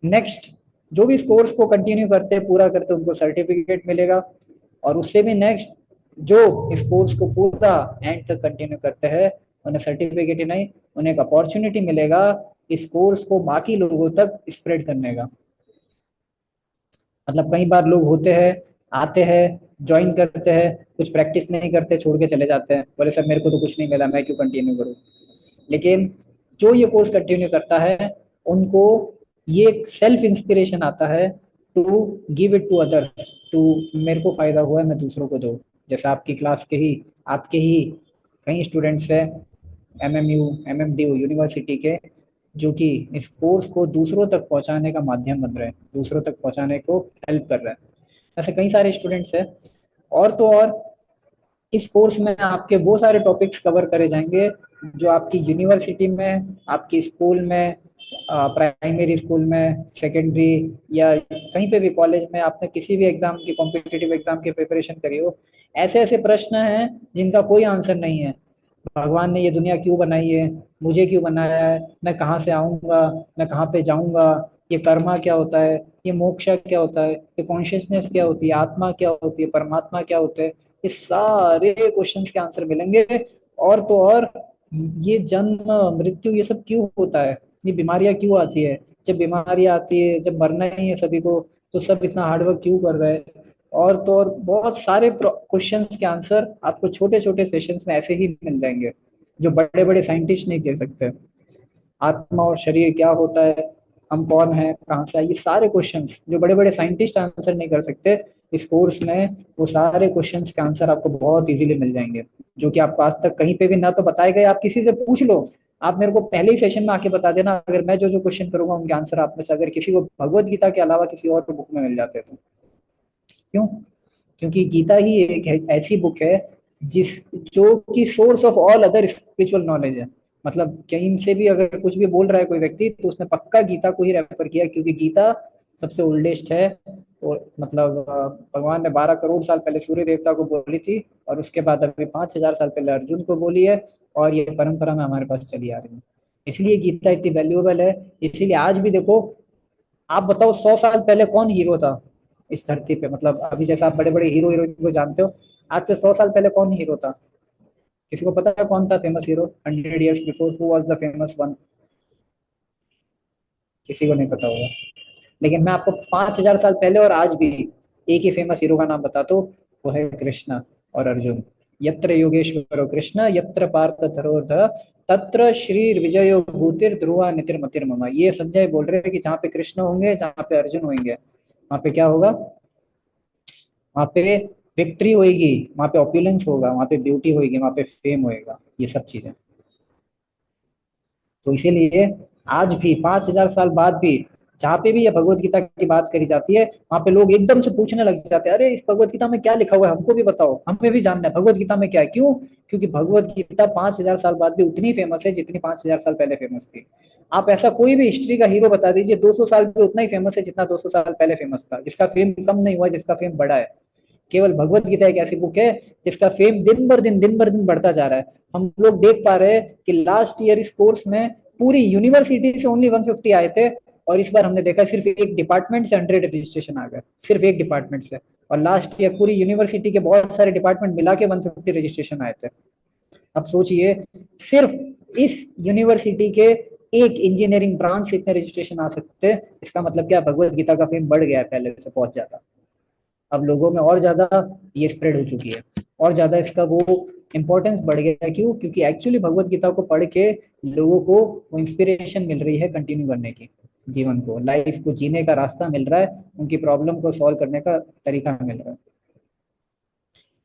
नेक्स्ट, जो भी इस कोर्स को कंटिन्यू करते हैं, पूरा करते हैं, उनको सर्टिफिकेट मिलेगा। और उससे भी नेक्स्ट, जो इस कोर्स को पूरा एंड तक कंटिन्यू करते हैं, उन्हें सर्टिफिकेट ही नहीं, उन्हें एक अपॉर्चुनिटी मिलेगा इस कोर्स को बाकी लोगों तक स्प्रेड करने का। मतलब कई बार लोग होते हैं, आते हैं, ज्वाइन करते हैं, कुछ प्रैक्टिस नहीं करते, छोड़ के चले जाते हैं, बोले सर मेरे को तो कुछ नहीं मिला, मैं क्यों कंटिन्यू करूँ। लेकिन जो ये कोर्स कंटिन्यू करता है उनको ये सेल्फ इंस्पिरेशन आता है to give it to others, to मेरे को फायदा हुआ है मैं दूसरों को दूँ। जैसे आपकी क्लास के ही, आपके ही कई स्टूडेंट्स हैं एमएमयू एमएमडीयू यूनिवर्सिटी के, जो कि इस कोर्स को दूसरों तक पहुंचाने का माध्यम बन रहे हैं, दूसरों तक पहुंचाने को हेल्प कर रहे हैं। ऐसे कई सारे स्टूडेंट्स हैं। और तो और इस कोर्स में आपके वो सारे टॉपिक्स कवर करे जाएंगे जो आपकी यूनिवर्सिटी में, आपकी स्कूल में, प्राइमरी स्कूल में, सेकेंडरी या कहीं पे भी कॉलेज में आपने किसी भी एग्जाम की, कॉम्पिटिटिव एग्जाम की प्रिपरेशन करी हो, ऐसे ऐसे प्रश्न हैं जिनका कोई आंसर नहीं है। भगवान ने ये दुनिया क्यों बनाई है, मुझे क्यों बनाया है, मैं कहाँ से आऊँगा, मैं कहाँ पे जाऊँगा, ये कर्मा क्या होता है, ये मोक्षा क्या होता है, ये कॉन्शियसनेस क्या होती है, आत्मा क्या होती है, परमात्मा क्या होते हैं, ये सारे क्वेश्चंस के आंसर मिलेंगे। और तो और ये जन्म मृत्यु ये सब क्यों होता है, ये बीमारियां क्यों आती है, जब बीमारियां आती है, जब मरना ही है सभी को, तो सब इतना हार्डवर्क क्यों कर रहे हैं। और तो और बहुत सारे क्वेश्चंस के आंसर आपको छोटे छोटे सेशंस में ऐसे ही मिल जाएंगे जो बड़े बड़े साइंटिस्ट नहीं दे सकते। आत्मा और शरीर क्या होता है, हम कौन है, कहाँ से आए, ये सारे क्वेश्चंस जो बड़े बड़े साइंटिस्ट आंसर नहीं कर सकते, इस कोर्स में वो सारे क्वेश्चंस के आंसर आपको बहुत इजीली मिल जाएंगे, जो कि आपको आज तक कहीं पे भी ना तो बताए गए। आप किसी से पूछ लो, आप मेरे को पहले ही सेशन में आके बता देना, अगर मैं जो जो क्वेश्चन करूंगा उनके आंसर आप में से अगर किसी को भगवत गीता के अलावा किसी और बुक में मिल जाते तो। क्यों? क्योंकि गीता ही एक ऐसी बुक है जिस जो कि source of all other spiritual knowledge है। मतलब कहीं से भी अगर कुछ भी बोल रहा है कोई व्यक्ति तो उसने पक्का गीता को ही रेफर किया, क्योंकि गीता सबसे ओल्डेस्ट है। और मतलब भगवान ने 12 करोड़ साल पहले सूर्य देवता को बोली थी, और उसके बाद अभी 5,000 साल पहले अर्जुन को बोली है, और ये परंपरा में हमारे पास चली आ रही है। इसलिए गीता इतनी वैल्यूएबल है। इसीलिए आज भी देखो, आप बताओ 100 साल पहले कौन हीरो था इस धरती पे? मतलब अभी जैसे आप बड़े बड़े हीरो हीरोइन को जानते हो, आज से 100 साल पहले कौन हीरो था? किसी को पता है कौन था famous hero 100 years before? Who was the famous one? किसी को नहीं पता होगा। लेकिन मैं आपको 5,000 साल पहले और आज भी एक ही फेमस हीरो का नाम बताता हूँ, वो है कृष्णा और अर्जुन। यत्र योगेश्वरो कृष्ण यत्र पार्थ धरोधर तत्र श्री विजयो भूतिर ध्रुवा नितिर्मतिर मम। ये संजय बोल रहे हैं कि जहाँ पे कृष्ण होंगे, जहाँ पे अर्जुन होंगे, वहाँ पे क्या होगा? वहाँ पे विक्ट्री होगी, वहाँ पे ऑपुलेंस होगा, वहाँ पे ब्यूटी होगी, वहाँ पे फेम होएगा, ये सब चीजें। तो इसीलिए आज भी 5,000 साल बाद भी जहाँ पे भी ये भगवत गीता की बात करी जाती है, वहाँ पे लोग एकदम से पूछने लग जाते हैं, अरे इस भगवत गीता में क्या लिखा हुआ है, हमको भी बताओ, हमें भी जानना है भगवत गीता में क्या है। क्यों? क्योंकि भगवत गीता 5,000 साल बाद भी उतनी फेमस है जितनी 5,000 साल पहले फेमस थी। आप ऐसा कोई भी हिस्ट्री का हीरो बता दीजिए, 200 साल पे उतना ही फेमस है जितना 200 साल पहले फेमस था, जिसका फेम कम नहीं हुआ, जिसका फेम बढ़ा है। केवल भगवत गीता एक ऐसी बुक है जिसका फेम दिन बर दिन बढ़ता जा रहा है। हम लोग देख पा रहे हैं कि लास्ट ईयर इस कोर्स में पूरी यूनिवर्सिटी से ओनली 150 आए थे, और इस बार हमने देखा सिर्फ एक डिपार्टमेंट से 100 रजिस्ट्रेशन आ गए, सिर्फ एक डिपार्टमेंट से। और लास्ट ईयर पूरी यूनिवर्सिटी के बहुत सारे डिपार्टमेंट मिला के 150 रजिस्ट्रेशन आए थे। अब सोचिए, सिर्फ इस यूनिवर्सिटी के एक इंजीनियरिंग ब्रांच से इतने रजिस्ट्रेशन आ सकते हैं, इसका मतलब क्या, भगवत गीता का फेम बढ़ गया है पहले से बहुत ज्यादा। अब लोगों में और ज्यादा ये स्प्रेड हो चुकी है, और ज्यादा इसका वो इम्पोर्टेंस बढ़ गया है। क्यों? क्योंकि एक्चुअली भगवत गीता को पढ़ के लोगों को वो इंस्पिरेशन मिल रही है कंटिन्यू करने की, जीवन को, लाइफ को जीने का रास्ता मिल रहा है, उनकी प्रॉब्लम को सॉल्व करने का तरीका मिल रहा है।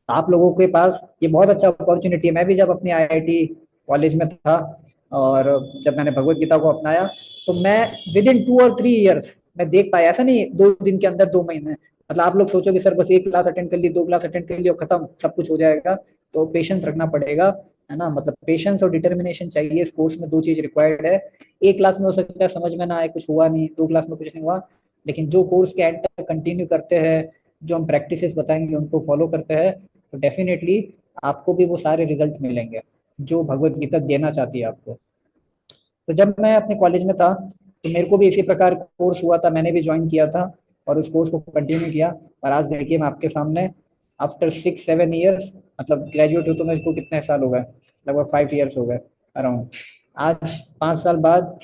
आप लोगों के पास ये बहुत अच्छा अपॉर्चुनिटी है। मैं भी जब अपनी आईआईटी कॉलेज में था और जब मैंने भगवत गीता को अपनाया, तो मैं विद इन 2 और 3 ईयर्स मैं देख पाया, ऐसा नहीं 2 दिन के अंदर, 2 महीने। मतलब आप लोग सोचोगे सर बस 1 क्लास अटेंड कर ली, 2 क्लास अटेंड कर ली और खत्म, सब कुछ हो जाएगा, तो पेशेंस रखना पड़ेगा, है ना। मतलब पेशेंस और डिटर्मिनेशन चाहिए इस कोर्स में, 2 चीज रिक्वायर्ड है। 1 क्लास में हो सकता है समझ में ना आए, कुछ हुआ नहीं, 2 क्लास में कुछ नहीं हुआ, लेकिन जो कोर्स के एंड तक कंटिन्यू करते हैं, जो हम प्रैक्टिसेस बताएंगे उनको फॉलो करते हैं, तो डेफिनेटली आपको भी वो सारे रिजल्ट मिलेंगे जो भगवत गीता देना चाहती है आपको। तो जब मैं अपने कॉलेज में था तो मेरे को भी इसी प्रकार कोर्स हुआ था, मैंने भी ज्वाइन किया था और उस कोर्स को कंटिन्यू किया। और आज देखिए मैं आपके सामने आफ्टर 6-7 ईयर्स, मतलब ग्रेजुएट हूँ तो मेरे को कितने साल हो गए, लगभग 5 ईयर्स हो गए अराउंड। आज 5 साल बाद,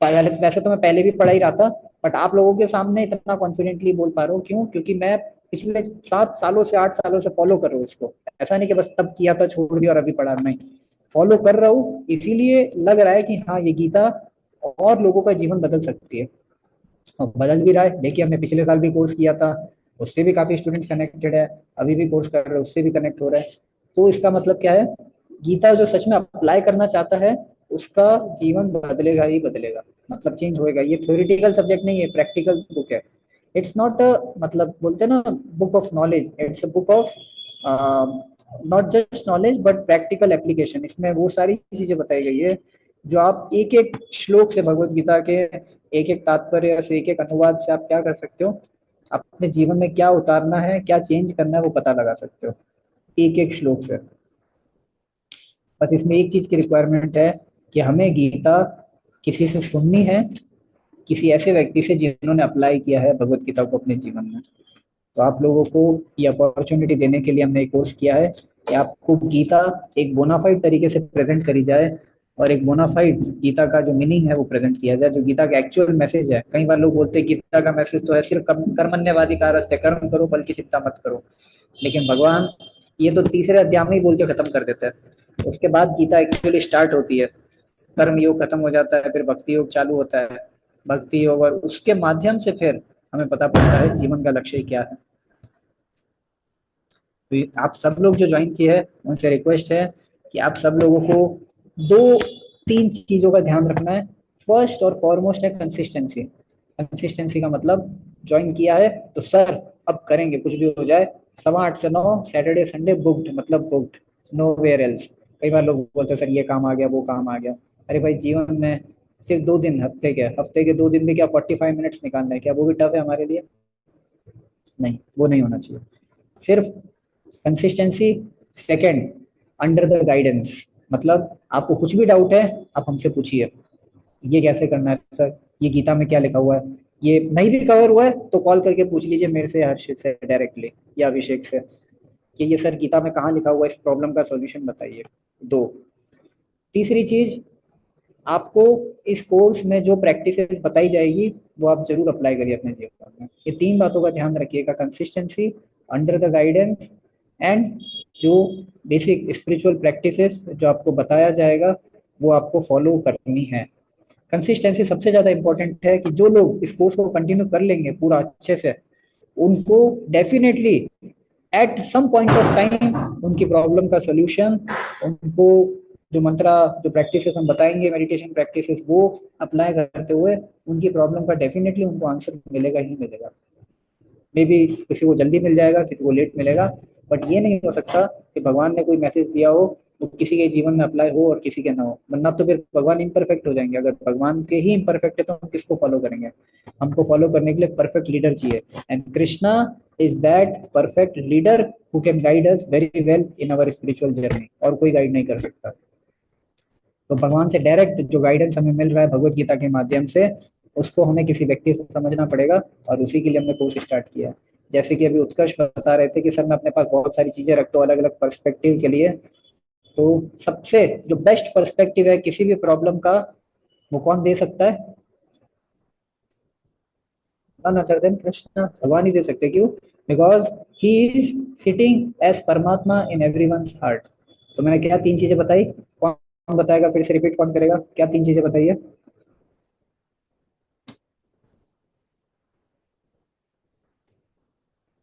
पहले वैसे तो मैं पहले भी पढ़ा ही रहा था, बट आप लोगों के सामने इतना कॉन्फिडेंटली बोल पा रहा हूँ। क्यों? क्योंकि मैं पिछले 7 सालों से 8 सालों से फॉलो कर रहा हूँ इसको। ऐसा नहीं कि बस तब किया था छोड़ दिया और अभी पढ़ा, नहीं, फॉलो कर रहा हूँ, इसीलिए लग रहा है कि हाँ ये गीता और लोगों का जीवन बदल सकती है, और बदल भी रहा है। देखिए हमने पिछले साल भी कोर्स किया था, उससे भी काफी स्टूडेंट कनेक्टेड है, अभी भी कोर्स कर रहे हैं उससे भी कनेक्ट हो रहा है। तो इसका मतलब क्या है, गीता जो सच में अप्लाई करना चाहता है उसका जीवन बदलेगा ही बदलेगा, मतलब चेंज होएगा। ये थ्योरेटिकल सब्जेक्ट नहीं है, प्रैक्टिकल बुक है। इट्स नॉट अ, मतलब बोलते हैं ना, book of knowledge, it's a book of not just knowledge but practical application. इसमें वो सारी चीजें बताई गई है जो आप एक एक श्लोक से, भगवत गीता के एक एक तात्पर्य से, एक एक अनुवाद से आप क्या कर सकते हो, अपने जीवन में क्या उतारना है, क्या चेंज करना है, वो पता लगा सकते हो एक एक श्लोक से। बस इसमें एक चीज की रिक्वायरमेंट है कि हमें गीता किसी से सुननी है, किसी ऐसे व्यक्ति से जिन्होंने अप्लाई किया है भगवत गीता को अपने जीवन में। तो आप लोगों को ये अपॉर्चुनिटी देने के लिए हमने एक कोर्स किया है कि आपको गीता एक बोनाफाइड तरीके से प्रेजेंट करी जाए, और एक बोनाफाइड गीता का जो मीनिंग है वो प्रेजेंट किया जाए, जो गीता का एक्चुअल मैसेज है। कई बार लोग बोलते हैं गीता का मैसेज तो है सिर्फ कर्मण्यवादी कारस्ते, कर्म करो फल की चिंता मत करो, लेकिन भगवान ये तो तीसरे अध्याय में ही बोल के खत्म कर देते हैं। उसके बाद गीता एक्चुअली स्टार्ट होती है, कर्म योग खत्म हो जाता है, फिर भक्ति योग चालू होता है, भक्ति योग, और उसके माध्यम से फिर हमें पता पड़ता है जीवन का लक्ष्य क्या है। तो आप सब लोग जो ज्वाइन किए हैं उनसे रिक्वेस्ट है कि आप सब लोगों को 2-3 चीजों का ध्यान रखना है। फर्स्ट और फॉरमोस्ट है कंसिस्टेंसी। कंसिस्टेंसी का मतलब ज्वाइन किया है तो सर अब करेंगे कुछ भी हो जाए, 8:15 से 9 सैटरडे संडे बुक्ड, मतलब बुक्ड, नो वेयर एल्स। कई बार लोग बोलते हैं सर ये काम आ गया वो काम आ गया। अरे भाई जीवन में सिर्फ 2 दिन, हफ्ते के 2 दिन भी क्या 45 मिनट्स निकालना है, क्या वो भी टफ है हमारे लिए? नहीं, वो नहीं होना चाहिए। सिर्फ consistency. Second, under the guidance, मतलब आपको कुछ भी डाउट है आप हमसे पूछिए, ये कैसे करना है सर, ये गीता में क्या लिखा हुआ है, ये नहीं भी कवर हुआ है तो कॉल करके पूछ लीजिए मेरे से, हर्षित से डायरेक्टली या अभिषेक से, कि ये सर गीता में कहाँ लिखा हुआ है, इस प्रॉब्लम का सॉल्यूशन बताइए। 2, तीसरी चीज, आपको इस कोर्स में जो प्रैक्टिसेस बताई जाएगी वो आप जरूर अप्लाई करिए अपने जीवन में। ये 3 बातों का ध्यान रखिएगा, consistency, under the guidance, and जो बेसिक स्पिरिचुअल प्रैक्टिसेस जो आपको बताया जाएगा वो आपको फॉलो करनी है। कंसिस्टेंसी सबसे ज़्यादा इंपॉर्टेंट है कि जो लोग इस कोर्स को कंटिन्यू कर लेंगे पूरा अच्छे से, उनको definitely at some point of time उनकी प्रॉब्लम का सोल्यूशन, उनको जो मंत्रा जो प्रैक्टिसेस हम बताएंगे, मेडिटेशन प्रैक्टिसेस, वो अप्लाई करते हुए उनकी प्रॉब्लम का डेफिनेटली उनको आंसर मिलेगा ही मिलेगा। मे बी किसी को जल्दी मिल जाएगा, किसी को लेट मिलेगा, बट ये नहीं हो सकता कि भगवान ने कोई मैसेज दिया हो वो किसी के जीवन में अप्लाई हो और किसी के ना हो, वरना तो फिर भगवान इम्परफेक्ट हो जाएंगे। अगर भगवान के ही इम्परफेक्ट है तो हम किसको फॉलो करेंगे? हमको फॉलो करने के लिए परफेक्ट लीडर चाहिए, and Krishna is that perfect leader who can guide us very well in our spiritual journey, और कोई गाइड नहीं कर सकता। तो भगवान से डायरेक्ट जो गाइडेंस हमें मिल रहा है भगवत गीता के माध्यम से, उसको हमें किसी व्यक्ति से समझना पड़ेगा, और उसी के लिए हमने कोर्स स्टार्ट किया। जैसे कि अभी उत्कर्ष बता रहे थे कि सर मैं अपने पास बहुत सारी चीजें रखता हूँ अलग अलग पर्सपेक्टिव के लिए, तो सबसे जो बेस्ट पर्सपेक्टिव है किसी भी प्रॉब्लम का, वो कौन दे सकता है? none other than कृष्ण, भगवान ही दे सकते। क्यों? Because he is sitting as परमात्मा इन एवरीवन्स हार्ट। तो मैंने क्या 3 चीजें बताई? कौन बताएगा? फिर से रिपीट कौन करेगा? क्या 3 चीजें बताइए?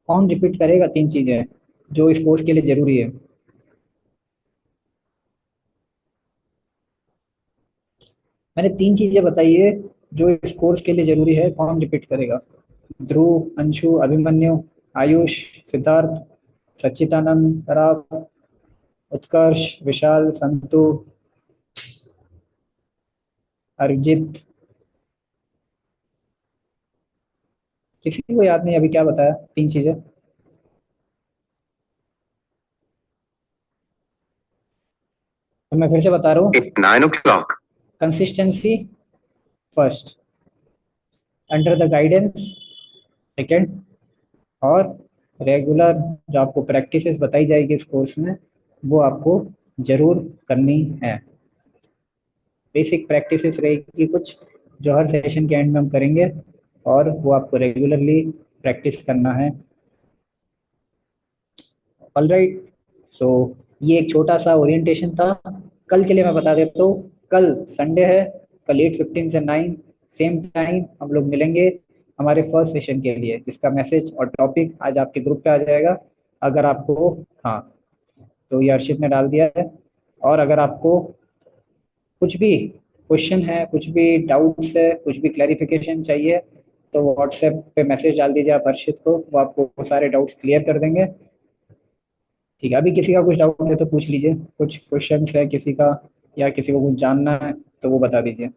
कौन रिपीट करेगा 3 चीजें जो इस कोर्स के लिए जरूरी है? मैंने 3 चीजें बताई है जो इस कोर्स के लिए जरूरी है, कौन रिपीट करेगा? ध्रुव, अंशु, अभिमन्यु, आयुष, सिद्धार्थ, सच्चिदानंद, सराफ, उत्कर्ष, विशाल, संतु, अरिजीत। किसी को याद नहीं अभी क्या बताया 3 चीजें? तो मैं फिर से बता रहा हूँ। 9 o'clock. Consistency first, under the guidance second, और रेगुलर जो आपको प्रैक्टिसेस बताई जाएगी इस कोर्स में वो आपको जरूर करनी है। बेसिक प्रैक्टिसेस रहेगी कुछ जो हर सेशन के एंड में हम करेंगे, और वो आपको रेगुलरली प्रैक्टिस करना है। ऑलराइट, सो ये एक छोटा सा ओरिएंटेशन था। कल के लिए मैं बता देता हूँ, कल संडे है, कल 8:15 से 9 सेम टाइम हम लोग मिलेंगे हमारे फर्स्ट सेशन के लिए, जिसका मैसेज और टॉपिक आज आपके ग्रुप पे आ जाएगा। अगर आपको, हाँ, तो ये अर्शित ने डाल दिया है। और अगर आपको कुछ भी क्वेश्चन है, कुछ भी डाउट्स है, कुछ भी क्लैरिफिकेशन चाहिए, तो व्हाट्सएप पे मैसेज डाल दीजिए आप अर्शित को, वो आपको सारे डाउट्स क्लियर कर देंगे। ठीक है, अभी किसी का कुछ डाउट है तो पूछ लीजिए, कुछ क्वेश्चन है किसी का, या किसी को कुछ जानना है तो वो बता दीजिए।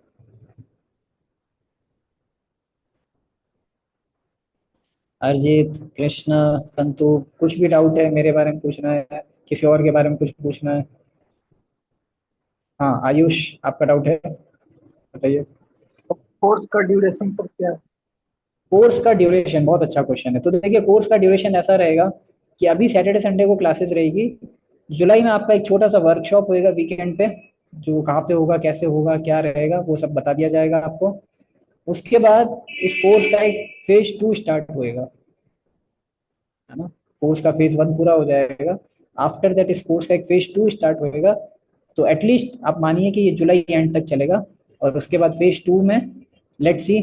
अरिजीत, कृष्ण, संतु, कुछ भी डाउट है मेरे बारे में पूछना है, किसी और के बारे में कुछ पूछना है? हाँ आयुष, आपका डाउट है बताइए। कोर्स का ड्यूरेशन सर क्या है? कोर्स का ड्यूरेशन बहुत अच्छा क्वेश्चन है। तो देखिए, कोर्स का ड्यूरेशन ऐसा रहेगा कि अभी सैटरडे संडे को क्लासेस रहेगी। जुलाई में आपका एक छोटा सा वर्कशॉप होएगा वीकेंड पे, जो कहाँ पे होगा, कैसे होगा, क्या रहेगा, वो सब बता दिया जाएगा आपको। उसके बाद इस कोर्स का एक फेज 2 स्टार्ट होएगा, है ना। कोर्स का फेज 1 पूरा हो जाएगा, आफ्टर दैट इस कोर्स का एक फेज 2 स्टार्ट होएगा। तो एटलीस्ट आप मानिए कि ये जुलाई एंड तक चलेगा, और उसके बाद फेज 2 में let's see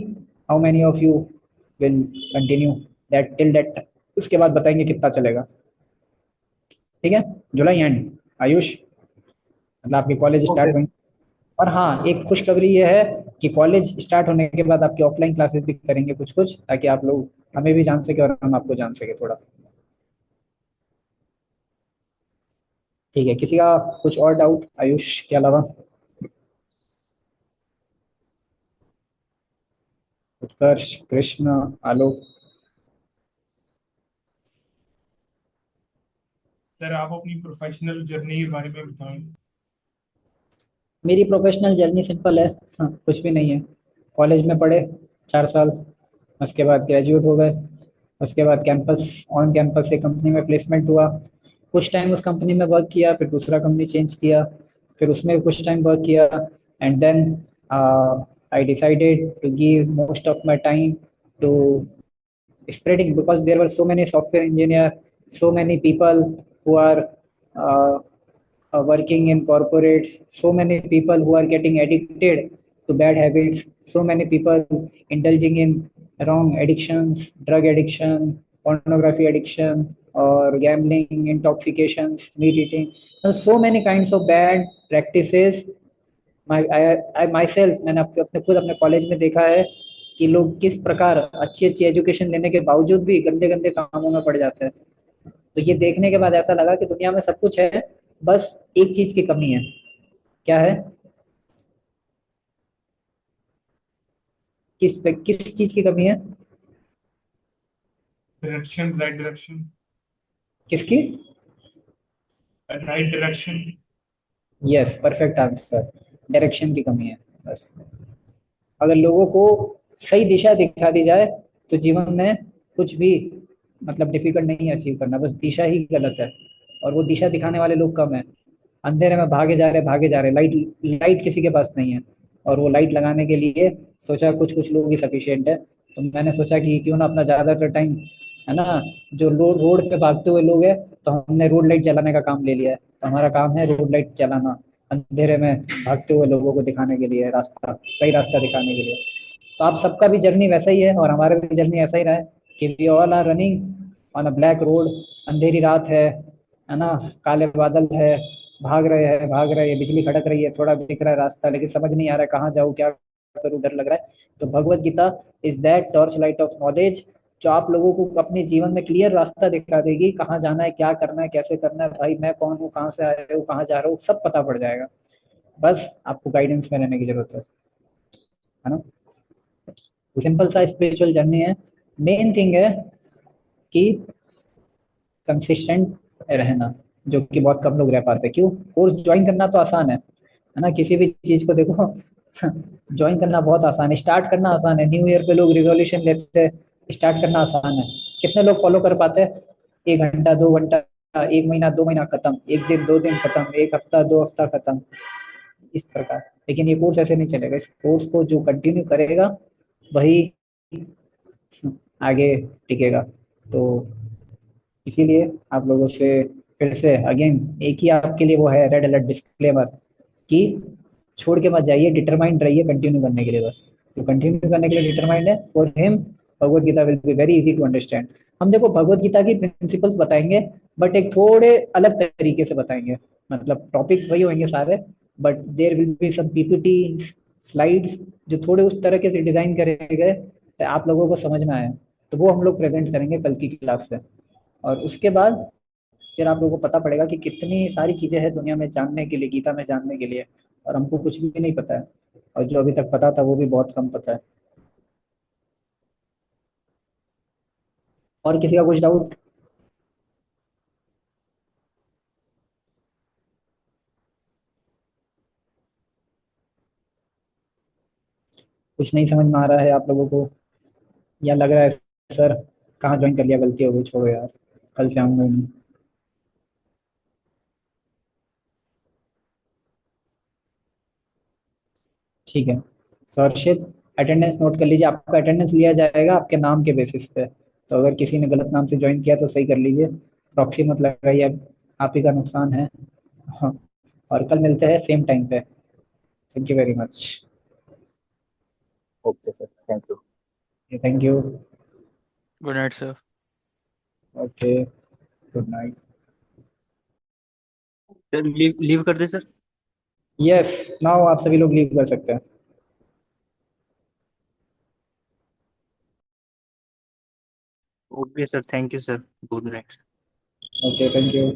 how many of you will continue that till that, उसके बाद बताएंगे कितना चलेगा। ठीक है, जुलाई एंड आयुष, मतलब आपके कॉलेज स्टार्ट होंगे। और हाँ, एक खुशखबरी ये है कि कॉलेज स्टार्ट होने के बाद आपकी ऑफलाइन क्लासेस भी करेंगे कुछ कुछ, ताकि आप लोग हमें भी जान सके और हम आपको जान सके थोड़ा। ठीक है, किसी का कुछ और डाउट आयुष के अलावा? उत्कर्ष, कृष्ण, आलोक? सर आप अपनी प्रोफेशनल जर्नी के बारे में बताएं। मेरी प्रोफेशनल जर्नी सिंपल है, हाँ, कुछ भी नहीं है। कॉलेज में पढ़े 4 साल, उसके बाद ग्रेजुएट हो गए, उसके बाद कैंपस, ऑन कैंपस एक कंपनी में प्लेसमेंट हुआ, कुछ टाइम उस कंपनी में वर्क किया, फिर दूसरा कंपनी चेंज किया, फिर उसमें कुछ टाइम वर्क किया, and then I decided to give most of my time to spreading, because there were so many software engineer, so many people who are uh, working in corporates, so many people who are getting addicted to bad habits, so many people indulging in wrong addictions, drug addiction, pornography addiction, or gambling, intoxications, meat eating. So many kinds of bad practices I my self, मैंने अपने खुद अपने college में देखा है कि लोग किस प्रकार अच्छी अच्छी एजुकेशन लेने के बावजूद भी गंदे गंदे कामों में पड़ जाते हैं। तो ये देखने के बाद ऐसा लगा कि दुनिया में सब कुछ है, बस एक चीज की कमी है। क्या है? किस चीज की कमी है? Direction, right direction. किसकी? Right direction. Yes, perfect answer, direction की कमी है बस। अगर लोगों को सही दिशा दिखा दी जाए तो जीवन में कुछ भी मतलब डिफिकल्ट नहीं अचीव करना, बस दिशा ही गलत है, और वो दिशा दिखाने वाले लोग कम हैं। अंधेरे में भागे जा रहे लाइट किसी के पास नहीं है, और वो लाइट लगाने के लिए सोचा कुछ कुछ लोग ही सफिशियंट है, तो मैंने सोचा कि क्यों ना अपना ज़्यादातर टाइम, है ना, जो रोड पे भागते हुए लोग हैं, तो हमने रोड लाइट जलाने का काम ले लिया है। तो हमारा काम है रोड लाइट जलाना, अंधेरे में भागते हुए लोगों को दिखाने के लिए रास्ता, सही रास्ता दिखाने के लिए। तो आप सबका भी जर्नी वैसा ही है और हमारा भी जर्नी ऐसा ही रहा है कि we all are running on a black road. अंधेरी रात है ना, काले बादल है, भाग रहे हैं, बिजली खड़क रही है, थोड़ा दिख रहा है रास्ता लेकिन समझ नहीं आ रहा है कहाँ जाऊँ, क्या करूँ, डर लग रहा है। तो Bhagavat Gita is that torch light of knowledge जो आप लोगों को अपने जीवन में क्लियर रास्ता दिखा देगी, कहाँ जाना है, क्या करना है, कैसे करना है, भाई मैं कौन हूँ, कहाँ से आया हूँ, कहाँ जा रहा हूँ, सब पता पड़ जाएगा। बस आपको गाइडेंस में रहने की जरूरत है ना। सिंपल सा स्पिरिचुअल जर्नी है। मेन थिंग है कि कंसिस्टेंट रहना, जो कि बहुत कम लोग रह पाते। क्यों? कोर्स ज्वाइन करना तो आसान है ना, किसी भी चीज को देखो ज्वाइन करना बहुत आसान है, स्टार्ट करना आसान है। न्यू ईयर पे लोग रिजोल्यूशन लेते हैं, स्टार्ट करना आसान है। कितने लोग फॉलो कर पाते हैं? 1 घंटा, 2 घंटा, 1 महीना, 2 महीना खत्म, 1 दिन, 2 दिन खत्म, 1 हफ्ता, 2 हफ्ता खत्म, इस प्रकार। लेकिन ये कोर्स ऐसे नहीं चलेगा। इस कोर्स को जो कंटिन्यू करेगा वही आगे टिकेगा। तो इसीलिए आप लोगों से फिर से अगेन एक ही आपके लिए वो है रेड अलर्ट डिस्क्लेमर कि छोड़ के मत जाइए, डिटरमाइंड रहिए कंटिन्यू करने के लिए। बस जो कंटिन्यू करने के लिए डिटरमाइंड है for him Bhagavad Gita will be very easy to understand. हम देखो भगवत गीता की प्रिंसिपल्स बताएंगे बट एक थोड़े अलग तरीके से बताएंगे। मतलब टॉपिक्स वही होंगे सारे, but there will be some PPT slides जो थोड़े उस तरह के से डिजाइन करे गए तो आप लोगों को समझ में आए, तो वो हम लोग प्रेजेंट करेंगे कल की क्लास से। और उसके बाद फिर आप लोगों को पता पड़ेगा कि कितनी सारी चीजें हैं दुनिया में जानने के लिए, गीता में जानने के लिए, और हमको कुछ भी नहीं पता है, और जो अभी तक पता था वो भी बहुत कम पता है। और किसी का कुछ डाउट? कुछ नहीं समझ में आ रहा है आप लोगों को, या लग रहा है सर कहाँ ज्वाइन कर लिया, गलती हो गई, छोड़ो यार, कल से आऊंगा ही नहीं? ठीक है, सो अर्षित अटेंडेंस नोट कर लीजिए। आपका अटेंडेंस लिया जाएगा आपके नाम के बेसिस पे, तो अगर किसी ने गलत नाम से ज्वाइन किया तो सही कर लीजिए, प्रॉक्सी मत लगाइए, अब आप ही का नुकसान है। हाँ, और कल मिलते हैं सेम टाइम पे। Thank you very much. Okay sir, thank you. Thank you. Good night sir. Okay, good night. Sir leave leave कर दे सर। यस, नाउ आप सभी लोग लीव कर सकते हैं। Okay sir, thank you sir, good night. Okay, thank you.